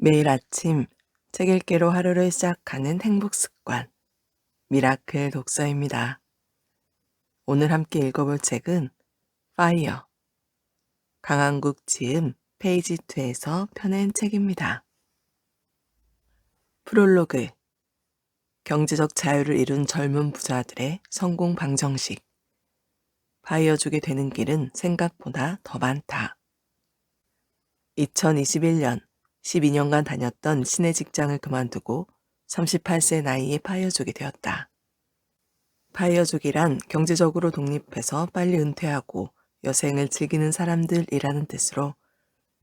매일 아침 책 읽기로 하루를 시작하는 행복 습관, 미라클 독서입니다. 오늘 함께 읽어볼 책은 파이어, 강한국 지음 페이지 2에서 펴낸 책입니다. 프롤로그, 경제적 자유를 이룬 젊은 부자들의 성공 방정식. 파이어족이 되는 길은 생각보다 더 많다. 2021년 12년간 다녔던 시내 직장을 그만두고 38세 나이에 파이어족이 되었다. 파이어족이란 경제적으로 독립해서 빨리 은퇴하고 여생을 즐기는 사람들이라는 뜻으로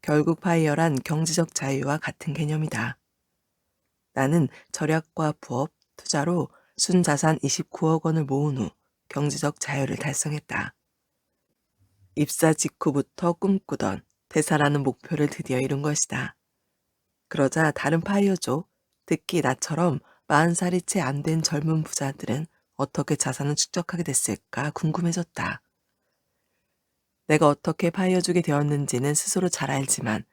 결국 파이어란 경제적 자유와 같은 개념이다. 나는 절약과 부업, 투자로 순자산 29억 원을 모은 후 경제적 자유를 달성했다. 입사 직후부터 꿈꾸던 퇴사라는 목표를 드디어 이룬 것이다. 그러자 다른 파이어족, 특히 나처럼 40살이 채 안 된 젊은 부자들은 어떻게 자산을 축적하게 됐을까 궁금해졌다. 내가 어떻게 파이어족이 되었는지는 스스로 잘 알지만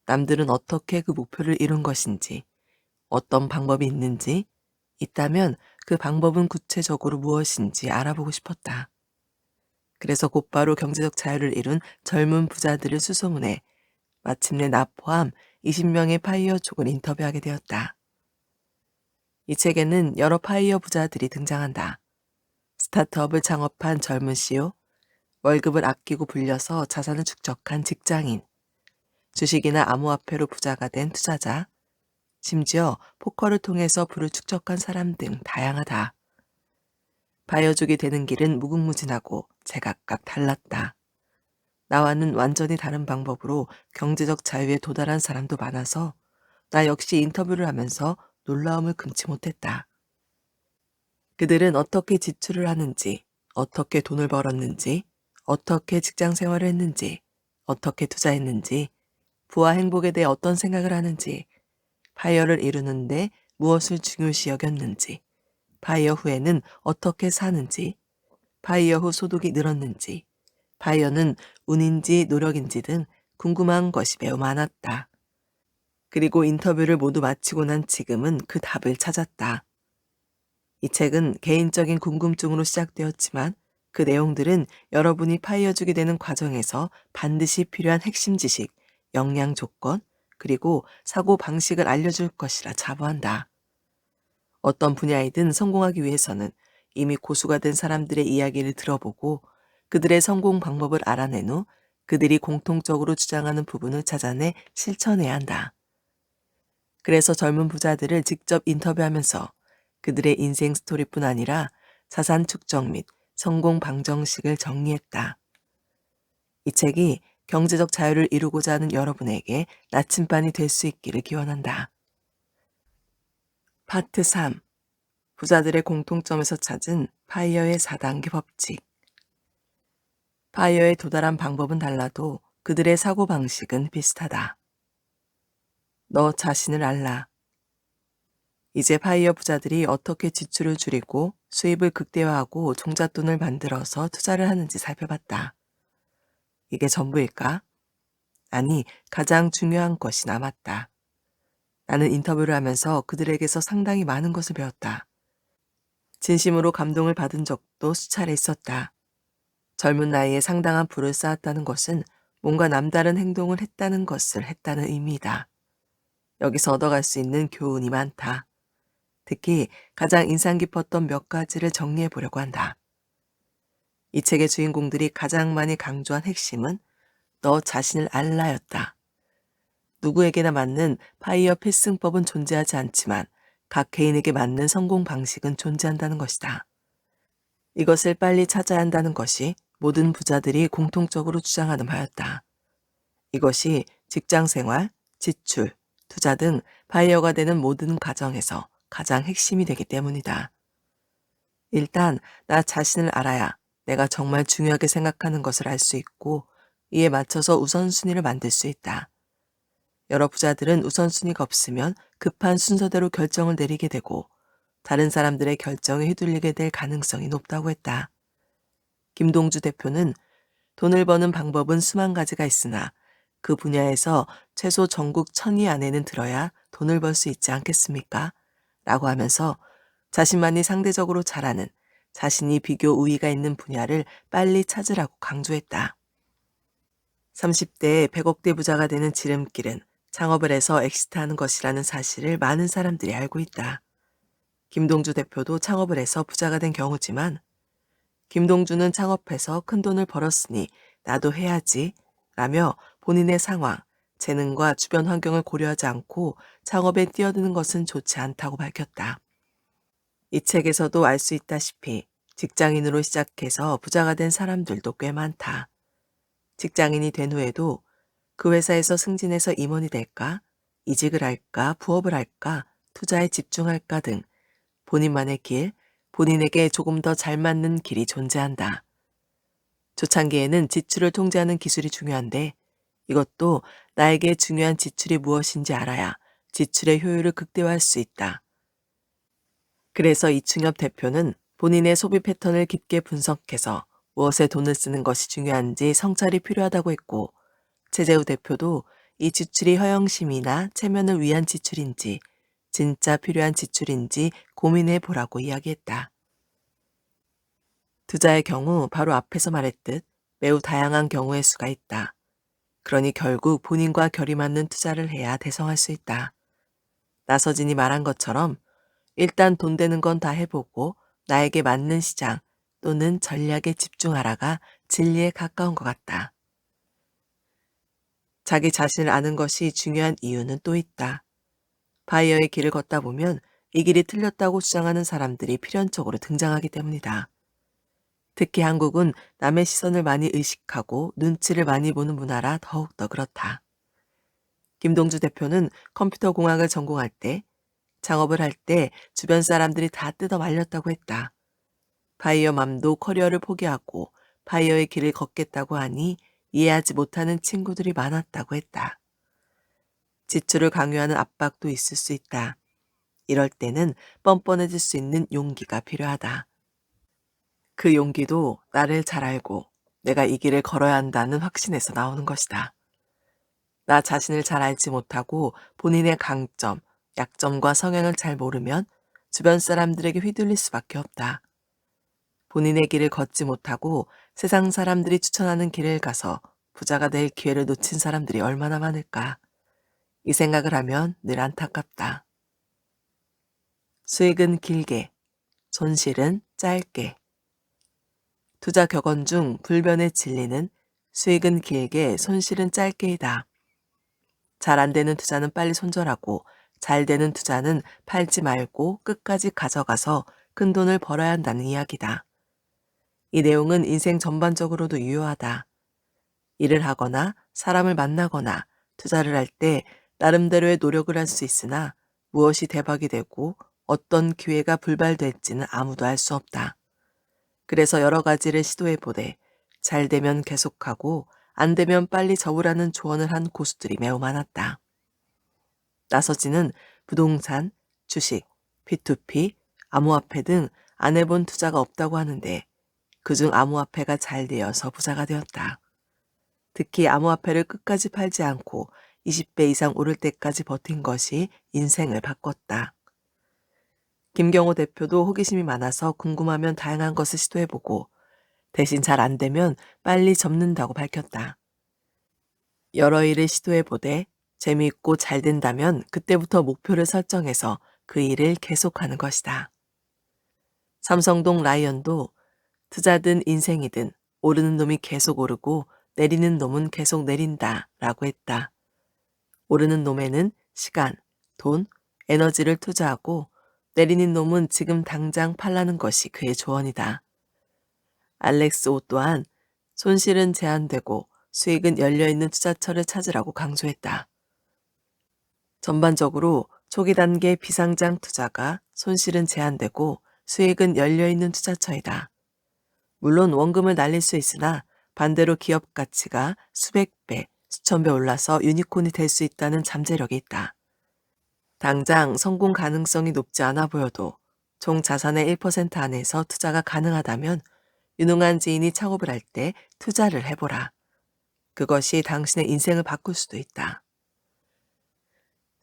남들은 어떻게 그 목표를 이룬 것인지, 어떤 방법이 있는지, 있다면 그 방법은 구체적으로 무엇인지 알아보고 싶었다. 그래서 곧바로 경제적 자유를 이룬 젊은 부자들을 수소문해 마침내 나 포함 20명의 파이어족을 인터뷰하게 되었다. 이 책에는 여러 파이어 부자들이 등장한다. 스타트업을 창업한 젊은 CEO, 월급을 아끼고 불려서 자산을 축적한 직장인, 주식이나 암호화폐로 부자가 된 투자자, 심지어 포커를 통해서 부를 축적한 사람 등 다양하다. 파이어족이 되는 길은 무궁무진하고 제각각 달랐다. 나와는 완전히 다른 방법으로 경제적 자유에 도달한 사람도 많아서 나 역시 인터뷰를 하면서 놀라움을 금치 못했다. 그들은 어떻게 지출을 하는지, 어떻게 돈을 벌었는지, 어떻게 직장 생활을 했는지, 어떻게 투자했는지, 부와 행복에 대해 어떤 생각을 하는지, 파이어를 이루는데 무엇을 중요시 여겼는지, 파이어 후에는 어떻게 사는지, 파이어 후 소득이 늘었는지, 파이어는 운인지 노력인지 등 궁금한 것이 매우 많았다. 그리고 인터뷰를 모두 마치고 난 지금은 그 답을 찾았다. 이 책은 개인적인 궁금증으로 시작되었지만 그 내용들은 여러분이 파이어족이 되는 과정에서 반드시 필요한 핵심 지식, 역량 조건, 그리고 사고 방식을 알려줄 것이라 자부한다. 어떤 분야이든 성공하기 위해서는 이미 고수가 된 사람들의 이야기를 들어보고 그들의 성공 방법을 알아낸 후 그들이 공통적으로 주장하는 부분을 찾아내 실천해야 한다. 그래서 젊은 부자들을 직접 인터뷰하면서 그들의 인생 스토리뿐 아니라 자산 축적 및 성공 방정식을 정리했다. 이 책이 경제적 자유를 이루고자 하는 여러분에게 나침반이 될 수 있기를 기원한다. 파트 3. 부자들의 공통점에서 찾은 파이어의 4단계 법칙. 파이어에 도달한 방법은 달라도 그들의 사고방식은 비슷하다. 너 자신을 알라. 이제 파이어 부자들이 어떻게 지출을 줄이고 수입을 극대화하고 종잣돈을 만들어서 투자를 하는지 살펴봤다. 이게 전부일까? 아니, 가장 중요한 것이 남았다. 나는 인터뷰를 하면서 그들에게서 상당히 많은 것을 배웠다. 진심으로 감동을 받은 적도 수차례 있었다. 젊은 나이에 상당한 부를 쌓았다는 것은 뭔가 남다른 행동을 했다는 것을 했다는 의미이다. 여기서 얻어갈 수 있는 교훈이 많다. 특히 가장 인상 깊었던 몇 가지를 정리해 보려고 한다. 이 책의 주인공들이 가장 많이 강조한 핵심은 너 자신을 알라였다. 누구에게나 맞는 파이어 필승법은 존재하지 않지만 각 개인에게 맞는 성공 방식은 존재한다는 것이다. 이것을 빨리 찾아야 한다는 것이 모든 부자들이 공통적으로 주장하는 바였다. 이것이 직장 생활, 지출, 투자 등 파이어가 되는 모든 과정에서 가장 핵심이 되기 때문이다. 일단 나 자신을 알아야 내가 정말 중요하게 생각하는 것을 알 수 있고 이에 맞춰서 우선순위를 만들 수 있다. 여러 부자들은 우선순위가 없으면 급한 순서대로 결정을 내리게 되고 다른 사람들의 결정에 휘둘리게 될 가능성이 높다고 했다. 김동주 대표는 돈을 버는 방법은 수만 가지가 있으나 그 분야에서 최소 전국 1000위 안에는 들어야 돈을 벌 수 있지 않겠습니까? 라고 하면서 자신만이 상대적으로 잘하는, 자신이 비교 우위가 있는 분야를 빨리 찾으라고 강조했다. 30대에 100억대 부자가 되는 지름길은 창업을 해서 엑시트하는 것이라는 사실을 많은 사람들이 알고 있다. 김동주 대표도 창업을 해서 부자가 된 경우지만 김동주는 창업해서 큰 돈을 벌었으니 나도 해야지 라며 본인의 상황, 재능과 주변 환경을 고려하지 않고 창업에 뛰어드는 것은 좋지 않다고 밝혔다. 이 책에서도 알 수 있다시피 직장인으로 시작해서 부자가 된 사람들도 꽤 많다. 직장인이 된 후에도 그 회사에서 승진해서 임원이 될까, 이직을 할까, 부업을 할까, 투자에 집중할까 등 본인만의 길, 본인에게 조금 더 잘 맞는 길이 존재한다. 초창기에는 지출을 통제하는 기술이 중요한데 이것도 나에게 중요한 지출이 무엇인지 알아야 지출의 효율을 극대화할 수 있다. 그래서 이충엽 대표는 본인의 소비 패턴을 깊게 분석해서 무엇에 돈을 쓰는 것이 중요한지 성찰이 필요하다고 했고 최재우 대표도 이 지출이 허영심이나 체면을 위한 지출인지 진짜 필요한 지출인지 고민해 보라고 이야기했다. 투자의 경우 바로 앞에서 말했듯 매우 다양한 경우의 수가 있다. 그러니 결국 본인과 결이 맞는 투자를 해야 대성할 수 있다. 나서진이 말한 것처럼 일단 돈 되는 건 다 해보고 나에게 맞는 시장 또는 전략에 집중하라가 진리에 가까운 것 같다. 자기 자신을 아는 것이 중요한 이유는 또 있다. 바이어의 길을 걷다 보면 이 길이 틀렸다고 주장하는 사람들이 필연적으로 등장하기 때문이다. 특히 한국은 남의 시선을 많이 의식하고 눈치를 많이 보는 문화라 더욱더 그렇다. 김동주 대표는 컴퓨터 공학을 전공할 때 창업을 할 때 주변 사람들이 다 뜯어 말렸다고 했다. 바이어 맘도 커리어를 포기하고 바이어의 길을 걷겠다고 하니 이해하지 못하는 친구들이 많았다고 했다. 지출을 강요하는 압박도 있을 수 있다. 이럴 때는 뻔뻔해질 수 있는 용기가 필요하다. 그 용기도 나를 잘 알고 내가 이 길을 걸어야 한다는 확신에서 나오는 것이다. 나 자신을 잘 알지 못하고 본인의 강점, 약점과 성향을 잘 모르면 주변 사람들에게 휘둘릴 수밖에 없다. 본인의 길을 걷지 못하고 세상 사람들이 추천하는 길을 가서 부자가 될 기회를 놓친 사람들이 얼마나 많을까. 이 생각을 하면 늘 안타깝다. 수익은 길게, 손실은 짧게. 투자 격언 중 불변의 진리는 수익은 길게, 손실은 짧게이다. 잘 안 되는 투자는 빨리 손절하고 잘 되는 투자는 팔지 말고 끝까지 가져가서 큰 돈을 벌어야 한다는 이야기다. 이 내용은 인생 전반적으로도 유효하다. 일을 하거나 사람을 만나거나 투자를 할 때 나름대로의 노력을 할 수 있으나 무엇이 대박이 되고 어떤 기회가 불발될지는 아무도 알 수 없다. 그래서 여러 가지를 시도해 보되 잘 되면 계속하고 안 되면 빨리 접으라는 조언을 한 고수들이 매우 많았다. 나서진은 부동산, 주식, P2P, 암호화폐 등 안 해본 투자가 없다고 하는데 그중 암호화폐가 잘 되어서 부자가 되었다. 특히 암호화폐를 끝까지 팔지 않고 20배 이상 오를 때까지 버틴 것이 인생을 바꿨다. 김경호 대표도 호기심이 많아서 궁금하면 다양한 것을 시도해보고 대신 잘 안 되면 빨리 접는다고 밝혔다. 여러 일을 시도해보되 재미있고 잘 된다면 그때부터 목표를 설정해서 그 일을 계속하는 것이다. 삼성동 라이언도 투자든 인생이든 오르는 놈이 계속 오르고 내리는 놈은 계속 내린다 라고 했다. 오르는 놈에는 시간, 돈, 에너지를 투자하고 내리는 놈은 지금 당장 팔라는 것이 그의 조언이다. 알렉스 오 또한 손실은 제한되고 수익은 열려있는 투자처를 찾으라고 강조했다. 전반적으로 초기 단계 비상장 투자가 손실은 제한되고 수익은 열려있는 투자처이다. 물론 원금을 날릴 수 있으나 반대로 기업 가치가 수백 배, 수천 배 올라서 유니콘이 될 수 있다는 잠재력이 있다. 당장 성공 가능성이 높지 않아 보여도 총 자산의 1% 안에서 투자가 가능하다면 유능한 지인이 창업을 할 때 투자를 해보라. 그것이 당신의 인생을 바꿀 수도 있다.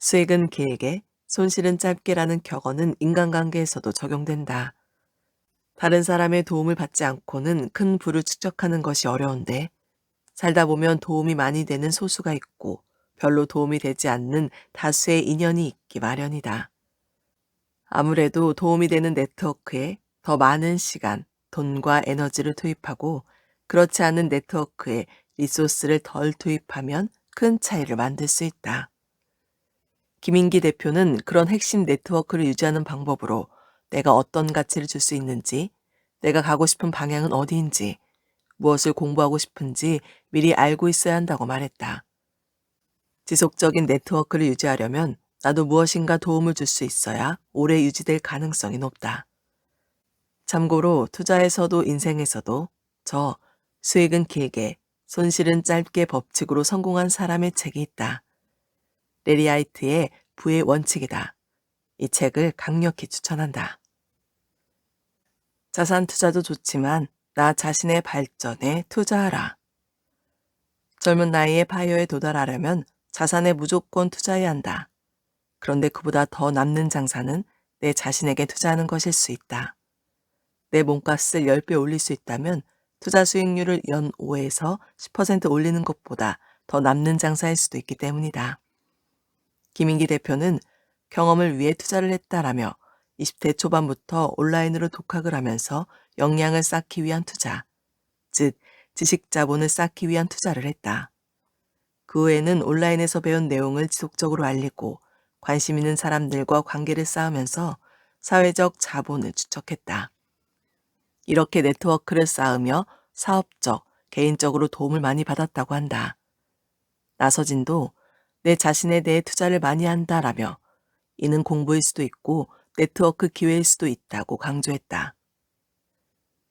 수익은 길게, 손실은 짧게라는 격언은 인간관계에서도 적용된다. 다른 사람의 도움을 받지 않고는 큰 부를 축적하는 것이 어려운데, 살다 보면 도움이 많이 되는 소수가 있고 별로 도움이 되지 않는 다수의 인연이 있기 마련이다. 아무래도 도움이 되는 네트워크에 더 많은 시간, 돈과 에너지를 투입하고 그렇지 않은 네트워크에 리소스를 덜 투입하면 큰 차이를 만들 수 있다. 김인기 대표는 그런 핵심 네트워크를 유지하는 방법으로 내가 어떤 가치를 줄 수 있는지, 내가 가고 싶은 방향은 어디인지, 무엇을 공부하고 싶은지 미리 알고 있어야 한다고 말했다. 지속적인 네트워크를 유지하려면 나도 무엇인가 도움을 줄 수 있어야 오래 유지될 가능성이 높다. 참고로 투자에서도 인생에서도 저 수익은 길게, 손실은 짧게 법칙으로 성공한 사람의 책이 있다. 레리 하이트의 부의 원칙이다. 이 책을 강력히 추천한다. 자산 투자도 좋지만 나 자신의 발전에 투자하라. 젊은 나이에 파이어에 도달하려면 자산에 무조건 투자해야 한다. 그런데 그보다 더 남는 장사는 내 자신에게 투자하는 것일 수 있다. 내 몸값을 10배 올릴 수 있다면 투자 수익률을 연 5에서 10% 올리는 것보다 더 남는 장사일 수도 있기 때문이다. 김인기 대표는 경험을 위해 투자를 했다라며 20대 초반부터 온라인으로 독학을 하면서 역량을 쌓기 위한 투자, 즉 지식 자본을 쌓기 위한 투자를 했다. 그 후에는 온라인에서 배운 내용을 지속적으로 알리고 관심 있는 사람들과 관계를 쌓으면서 사회적 자본을 축적했다. 이렇게 네트워크를 쌓으며 사업적, 개인적으로 도움을 많이 받았다고 한다. 나서진도 내 자신에 대해 투자를 많이 한다라며 이는 공부일 수도 있고 네트워크 기회일 수도 있다고 강조했다.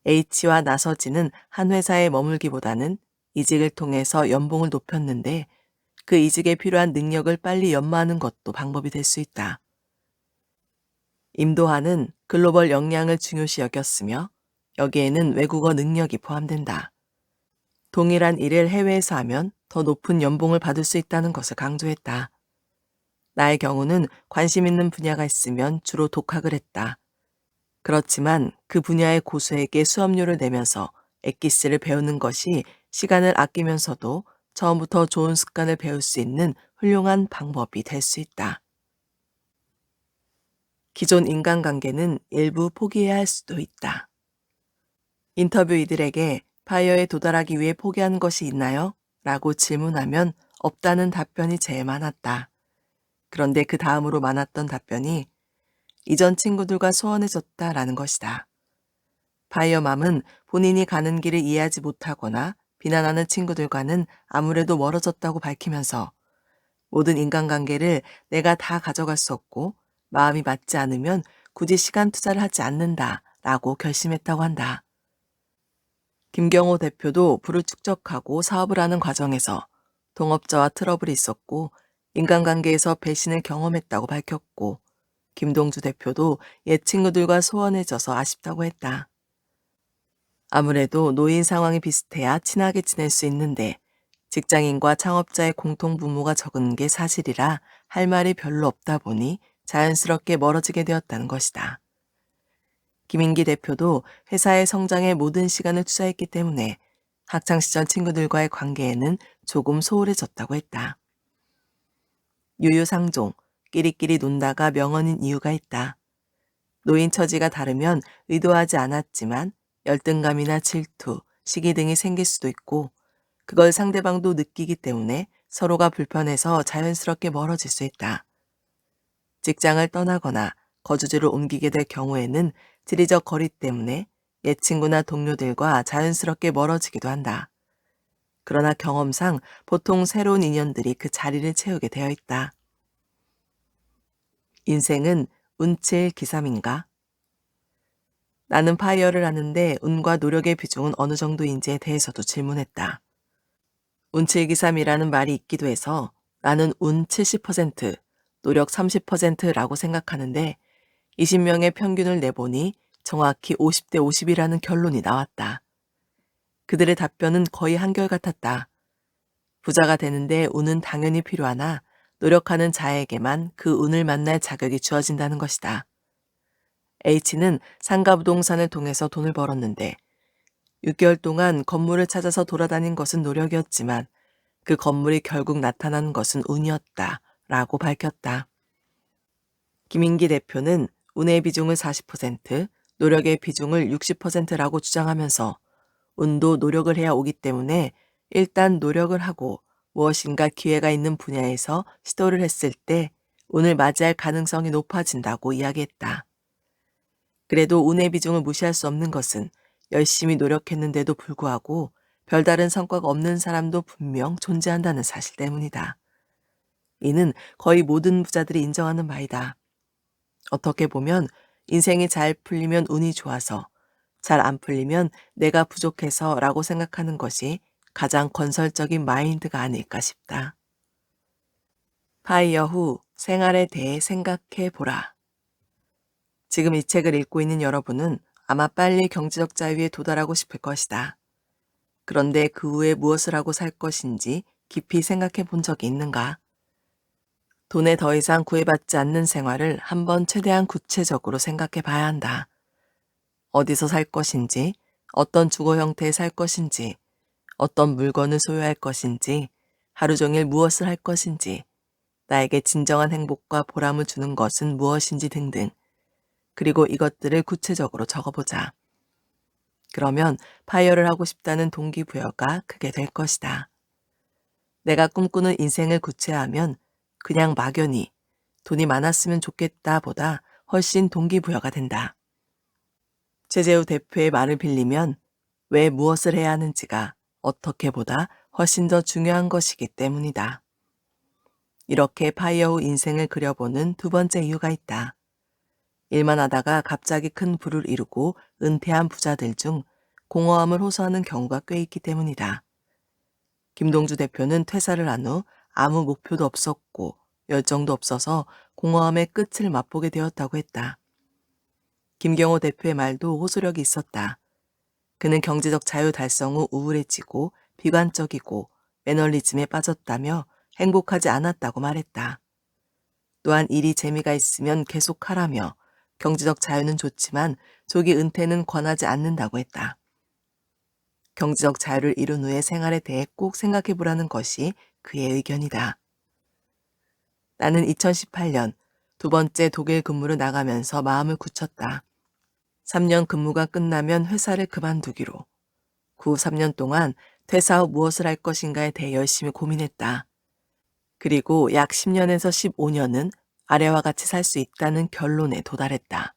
H와 나서진은 한 회사에 머물기보다는 이직을 통해서 연봉을 높였는데 그 이직에 필요한 능력을 빨리 연마하는 것도 방법이 될 수 있다. 임도하는 글로벌 역량을 중요시 여겼으며 여기에는 외국어 능력이 포함된다. 동일한 일을 해외에서 하면 더 높은 연봉을 받을 수 있다는 것을 강조했다. 나의 경우는 관심 있는 분야가 있으면 주로 독학을 했다. 그렇지만 그 분야의 고수에게 수업료를 내면서 엑기스를 배우는 것이 시간을 아끼면서도 처음부터 좋은 습관을 배울 수 있는 훌륭한 방법이 될 수 있다. 기존 인간관계는 일부 포기해야 할 수도 있다. 인터뷰 이들에게 파이어에 도달하기 위해 포기한 것이 있나요? 라고 질문하면 없다는 답변이 제일 많았다. 그런데 그 다음으로 많았던 답변이 이전 친구들과 소원해졌다라는 것이다. 파이어맘은 본인이 가는 길을 이해하지 못하거나 비난하는 친구들과는 아무래도 멀어졌다고 밝히면서 모든 인간관계를 내가 다 가져갈 수 없고 마음이 맞지 않으면 굳이 시간 투자를 하지 않는다라고 결심했다고 한다. 김경호 대표도 부를 축적하고 사업을 하는 과정에서 동업자와 트러블이 있었고 인간관계에서 배신을 경험했다고 밝혔고 김동주 대표도 옛 친구들과 소원해져서 아쉽다고 했다. 아무래도 노인 상황이 비슷해야 친하게 지낼 수 있는데 직장인과 창업자의 공통 분모가 적은 게 사실이라 할 말이 별로 없다 보니 자연스럽게 멀어지게 되었다는 것이다. 김인기 대표도 회사의 성장에 모든 시간을 투자했기 때문에 학창시절 친구들과의 관계에는 조금 소홀해졌다고 했다. 유유상종, 끼리끼리 논다가 명언인 이유가 있다. 노인 처지가 다르면 의도하지 않았지만 열등감이나 질투, 시기 등이 생길 수도 있고 그걸 상대방도 느끼기 때문에 서로가 불편해서 자연스럽게 멀어질 수 있다. 직장을 떠나거나 거주지를 옮기게 될 경우에는 지리적 거리 때문에 옛 친구나 동료들과 자연스럽게 멀어지기도 한다. 그러나 경험상 보통 새로운 인연들이 그 자리를 채우게 되어 있다. 인생은 운칠 기삼인가? 나는 파이어를 하는데 운과 노력의 비중은 어느 정도인지에 대해서도 질문했다. 운칠기삼이라는 말이 있기도 해서 나는 운 70%, 노력 30%라고 생각하는데 20명의 평균을 내보니 정확히 50대 50이라는 결론이 나왔다. 그들의 답변은 거의 한결같았다. 부자가 되는데 운은 당연히 필요하나 노력하는 자에게만 그 운을 만날 자격이 주어진다는 것이다. H는 상가 부동산을 통해서 돈을 벌었는데 6개월 동안 건물을 찾아서 돌아다닌 것은 노력이었지만 그 건물이 결국 나타난 것은 운이었다 라고 밝혔다. 김인기 대표는 운의 비중을 40%, 노력의 비중을 60%라고 주장하면서 운도 노력을 해야 오기 때문에 일단 노력을 하고 무엇인가 기회가 있는 분야에서 시도를 했을 때 운을 맞이할 가능성이 높아진다고 이야기했다. 그래도 운의 비중을 무시할 수 없는 것은 열심히 노력했는데도 불구하고 별다른 성과가 없는 사람도 분명 존재한다는 사실 때문이다. 이는 거의 모든 부자들이 인정하는 바이다. 어떻게 보면 인생이 잘 풀리면 운이 좋아서, 잘 안 풀리면 내가 부족해서 라고 생각하는 것이 가장 건설적인 마인드가 아닐까 싶다. 파이어 후 생활에 대해 생각해 보라. 지금 이 책을 읽고 있는 여러분은 아마 빨리 경제적 자유에 도달하고 싶을 것이다. 그런데 그 후에 무엇을 하고 살 것인지 깊이 생각해 본 적이 있는가? 돈에 더 이상 구애받지 않는 생활을 한번 최대한 구체적으로 생각해 봐야 한다. 어디서 살 것인지, 어떤 주거 형태에 살 것인지, 어떤 물건을 소유할 것인지, 하루 종일 무엇을 할 것인지, 나에게 진정한 행복과 보람을 주는 것은 무엇인지 등등. 그리고 이것들을 구체적으로 적어보자. 그러면 파이어를 하고 싶다는 동기부여가 크게 될 것이다. 내가 꿈꾸는 인생을 구체화하면 그냥 막연히 돈이 많았으면 좋겠다 보다 훨씬 동기부여가 된다. 최재우 대표의 말을 빌리면 왜 무엇을 해야 하는지가 어떻게 보다 훨씬 더 중요한 것이기 때문이다. 이렇게 파이어 후 인생을 그려보는 두 번째 이유가 있다. 일만 하다가 갑자기 큰 부를 이루고 은퇴한 부자들 중 공허함을 호소하는 경우가 꽤 있기 때문이다. 김동주 대표는 퇴사를 한 후 아무 목표도 없었고 열정도 없어서 공허함의 끝을 맛보게 되었다고 했다. 김경호 대표의 말도 호소력이 있었다. 그는 경제적 자유 달성 후 우울해지고 비관적이고 매너리즘에 빠졌다며 행복하지 않았다고 말했다. 또한 일이 재미가 있으면 계속하라며 경제적 자유는 좋지만 조기 은퇴는 권하지 않는다고 했다. 경제적 자유를 이룬 후의 생활에 대해 꼭 생각해 보라는 것이 그의 의견이다. 나는 2018년 두 번째 독일 근무를 나가면서 마음을 굳혔다. 3년 근무가 끝나면 회사를 그만두기로. 그 3년 동안 퇴사 후 무엇을 할 것인가에 대해 열심히 고민했다. 그리고 약 10년에서 15년은 아래와 같이 살 수 있다는 결론에 도달했다.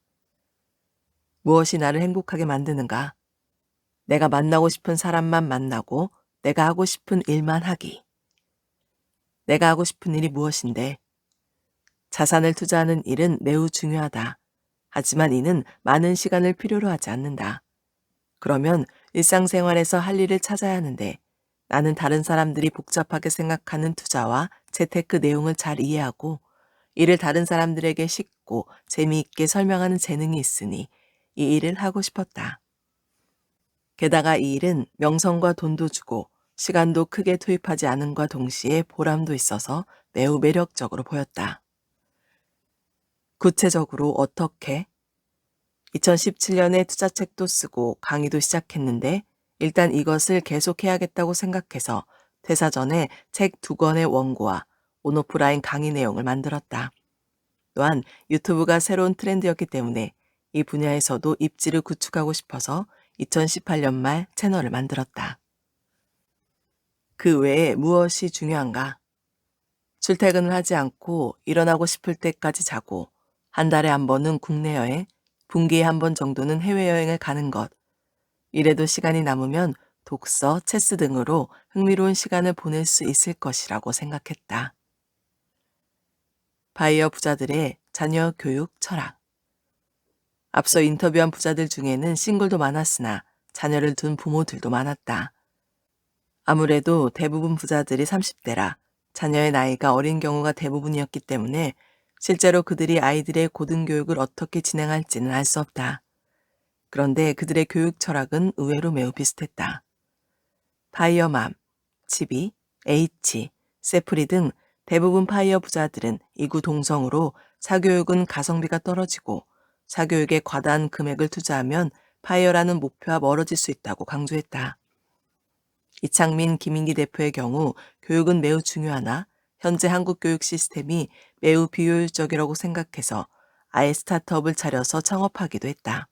무엇이 나를 행복하게 만드는가? 내가 만나고 싶은 사람만 만나고 내가 하고 싶은 일만 하기. 내가 하고 싶은 일이 무엇인데? 자산을 투자하는 일은 매우 중요하다. 하지만 이는 많은 시간을 필요로 하지 않는다. 그러면 일상생활에서 할 일을 찾아야 하는데 나는 다른 사람들이 복잡하게 생각하는 투자와 재테크 내용을 잘 이해하고 이를 다른 사람들에게 쉽고 재미있게 설명하는 재능이 있으니 이 일을 하고 싶었다. 게다가 이 일은 명성과 돈도 주고 시간도 크게 투입하지 않은과 동시에 보람도 있어서 매우 매력적으로 보였다. 구체적으로 어떻게? 2017년에 투자책도 쓰고 강의도 시작했는데 일단 이것을 계속해야겠다고 생각해서 퇴사 전에 책 2권의 원고와 온오프라인 강의 내용을 만들었다. 또한 유튜브가 새로운 트렌드였기 때문에 이 분야에서도 입지를 구축하고 싶어서 2018년 말 채널을 만들었다. 그 외에 무엇이 중요한가? 출퇴근을 하지 않고 일어나고 싶을 때까지 자고 한 달에 한 번은 국내 여행, 분기에 한 번 정도는 해외여행을 가는 것. 이래도 시간이 남으면 독서, 체스 등으로 흥미로운 시간을 보낼 수 있을 것이라고 생각했다. 바이어 부자들의 자녀 교육 철학. 앞서 인터뷰한 부자들 중에는 싱글도 많았으나 자녀를 둔 부모들도 많았다. 아무래도 대부분 부자들이 30대라 자녀의 나이가 어린 경우가 대부분이었기 때문에 실제로 그들이 아이들의 고등교육을 어떻게 진행할지는 알 수 없다. 그런데 그들의 교육 철학은 의외로 매우 비슷했다. 파이어맘, 치비, H, 세프리 등 대부분 파이어 부자들은 이구동성으로 사교육은 가성비가 떨어지고 사교육에 과다한 금액을 투자하면 파이어라는 목표와 멀어질 수 있다고 강조했다. 이창민, 김인기 대표의 경우 교육은 매우 중요하나 현재 한국 교육 시스템이 매우 비효율적이라고 생각해서 아예 스타트업을 차려서 창업하기도 했다.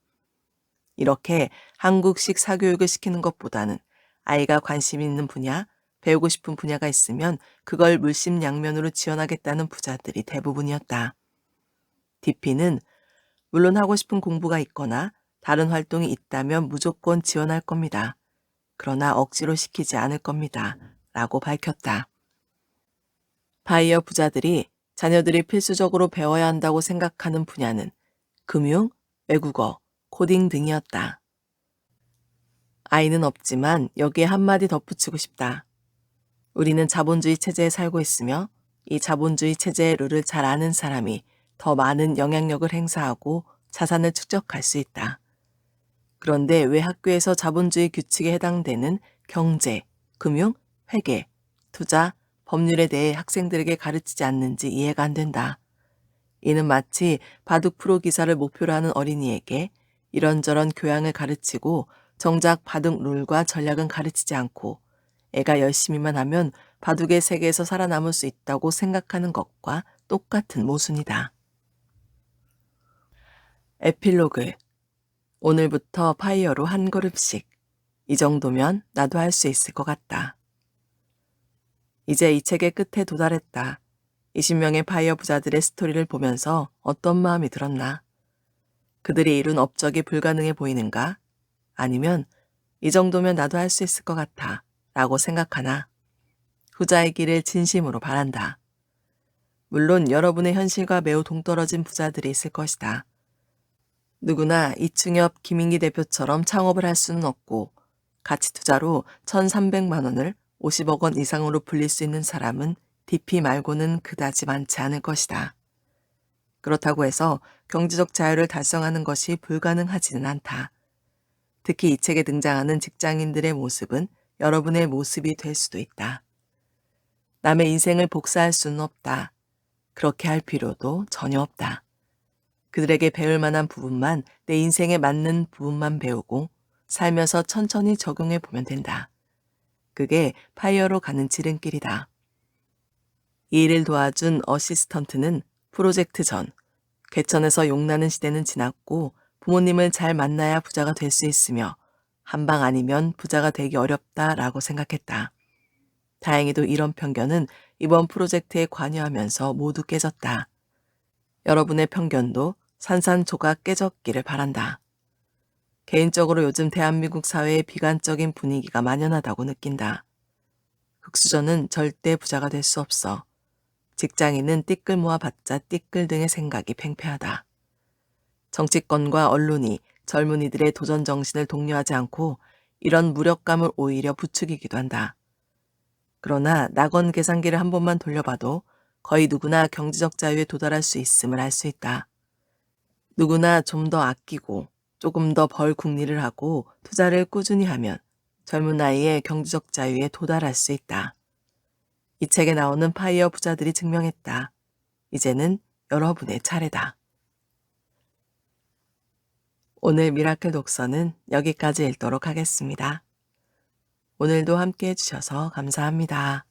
이렇게 한국식 사교육을 시키는 것보다는 아이가 관심 있는 분야, 배우고 싶은 분야가 있으면 그걸 물심양면으로 지원하겠다는 부자들이 대부분이었다. DP는 물론 하고 싶은 공부가 있거나 다른 활동이 있다면 무조건 지원할 겁니다. 그러나 억지로 시키지 않을 겁니다. 라고 밝혔다. 바이어 부자들이 자녀들이 필수적으로 배워야 한다고 생각하는 분야는 금융, 외국어, 코딩 등이었다. 아이는 없지만 여기에 한마디 덧붙이고 싶다. 우리는 자본주의 체제에 살고 있으며 이 자본주의 체제의 룰을 잘 아는 사람이 더 많은 영향력을 행사하고 자산을 축적할 수 있다. 그런데 왜 학교에서 자본주의 규칙에 해당되는 경제, 금융, 회계, 투자, 법률에 대해 학생들에게 가르치지 않는지 이해가 안 된다. 이는 마치 바둑 프로 기사를 목표로 하는 어린이에게 이런저런 교양을 가르치고 정작 바둑 룰과 전략은 가르치지 않고 애가 열심히만 하면 바둑의 세계에서 살아남을 수 있다고 생각하는 것과 똑같은 모순이다. 에필로그. 오늘부터 파이어로 한 걸음씩. 이 정도면 나도 할 수 있을 것 같다. 이제 이 책의 끝에 도달했다. 20명의 파이어 부자들의 스토리를 보면서 어떤 마음이 들었나? 그들이 이룬 업적이 불가능해 보이는가? 아니면 이 정도면 나도 할 수 있을 것 같아 라고 생각하나? 후자의 길을 진심으로 바란다. 물론 여러분의 현실과 매우 동떨어진 부자들이 있을 것이다. 누구나 이충엽, 김인기 대표처럼 창업을 할 수는 없고 가치 투자로 1,300만 원을 50억 원 이상으로 불릴 수 있는 사람은 DP 말고는 그다지 많지 않을 것이다. 그렇다고 해서 경제적 자유를 달성하는 것이 불가능하지는 않다. 특히 이 책에 등장하는 직장인들의 모습은 여러분의 모습이 될 수도 있다. 남의 인생을 복사할 수는 없다. 그렇게 할 필요도 전혀 없다. 그들에게 배울 만한 부분만 내 인생에 맞는 부분만 배우고 살면서 천천히 적용해 보면 된다. 그게 파이어로 가는 지름길이다. 이 일을 도와준 어시스턴트는 프로젝트 전, 개천에서 용나는 시대는 지났고 부모님을 잘 만나야 부자가 될 수 있으며 한 방 아니면 부자가 되기 어렵다라고 생각했다. 다행히도 이런 편견은 이번 프로젝트에 관여하면서 모두 깨졌다. 여러분의 편견도 산산조각 깨졌기를 바란다. 개인적으로 요즘 대한민국 사회에 비관적인 분위기가 만연하다고 느낀다. 흑수저는 절대 부자가 될 수 없어. 직장인은 띠끌 모아봤자 띠끌 등의 생각이 팽팽하다. 정치권과 언론이 젊은이들의 도전 정신을 독려하지 않고 이런 무력감을 오히려 부추기기도 한다. 그러나 낙원 계산기를 한 번만 돌려봐도 거의 누구나 경제적 자유에 도달할 수 있음을 알 수 있다. 누구나 좀 더 아끼고 조금 더 벌 궁리를 하고 투자를 꾸준히 하면 젊은 나이에 경제적 자유에 도달할 수 있다. 이 책에 나오는 파이어 부자들이 증명했다. 이제는 여러분의 차례다. 오늘 미라클 독서는 여기까지 읽도록 하겠습니다. 오늘도 함께 해주셔서 감사합니다.